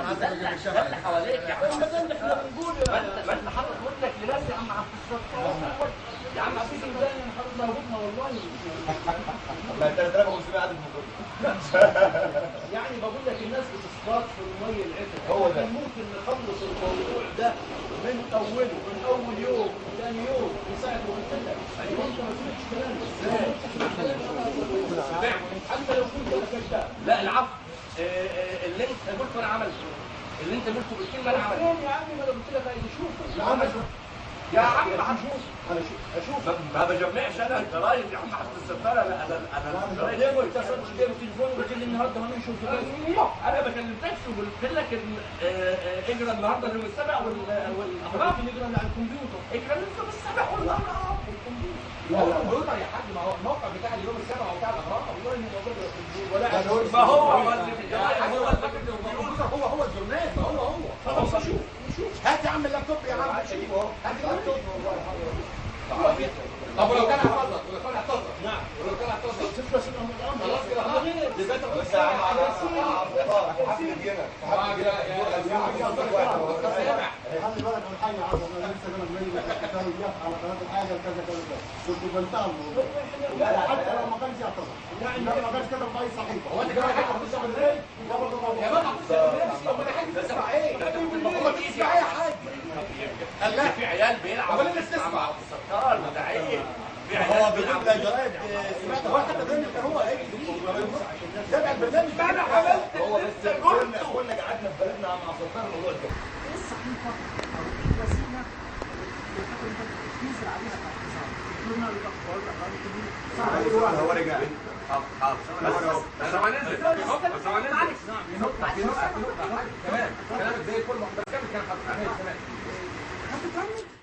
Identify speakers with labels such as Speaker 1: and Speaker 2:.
Speaker 1: اللي حواليك يا عم. ما انت حاطط ودنك لناس يا عم عبد الستار. يا عم عبد الستار انا حاطط موجودنا والله.
Speaker 2: ما 3500 عدد موجود.
Speaker 1: يعني بقول لك الناس بتصطاد في الميه العذبه.
Speaker 2: هو ده.
Speaker 1: كان ممكن نخلص الموضوع ده من اوله، من اول يوم وثاني يوم من ساعه ما قلت لك. انت ما سمعتش كلامي ازاي؟ حتى لو كنت انا كذاب. لا العفو. اللي انت قلته انا عملته. اللي انت قلته بالكلمه انا عملته. يا عم ما انا قلت لك عايز اشوفك. يا عم هشوف. انا اشوف. ما بجمعش انا الجرايد يا عم عبد الستار. انا ليه ما اتصلتش بيا بالتليفون وقلت لي النهارده هنشوف انا ما كلمتكش وقلت لك اجرى النهارده اليوم السابع والاغراض نجرى على الكمبيوتر. اجرى اليوم السابع والاغراض الكمبيوتر. لا الكمبيوتر يا حاج، ما هو الموقع بتاع اليوم السابع وبتاع الاغراض والله انه موجود في الكمبيوتر. ولا ما هو الجورنال. ما هو خلاص شوف. هات يا عم اللابتوب يا عم. هات اللابتوب. طب ولو كان اعتذر نعم ولو كان اعتذر خلاص كده يبقى انت بس يا عم حبيبي هنا
Speaker 3: خلي بالك من حاجه عظمه. انا لسه انا منيل كتاب الجاف على قناه الحاجه كذا كذا كنت بنتهى الموضوع. حتى لو ما كانش يعتذر لما ما كانش كتب في اي صحيفه.
Speaker 1: هو انت كمان حاجه هتشرب ازاي؟ يا بابا تسمع ايه؟ ما تسمع اي حاجه. لا في عيال بيلعبوا. امال الناس تسمع الستار ده عيب.
Speaker 2: هو بيجيب لك جرايد سمعت واحد برنامج كان هو ايه؟ تابع البرنامج.
Speaker 1: انا عملت
Speaker 2: هو بس كنا قعدنا في بلدنا مع الستار الموضوع ده.
Speaker 4: ايه الصحيفه او ايه الوسيله اللي تنزل عليها الاعتذار؟ قلنا الاخبار الاقل كبير.
Speaker 2: هو رجع. حاضر.
Speaker 1: بس هو نزل. بس هو نزل. نعم كلامك زي الفل. بس كمل كلام حضرتك. كمان.
Speaker 4: هتكمل؟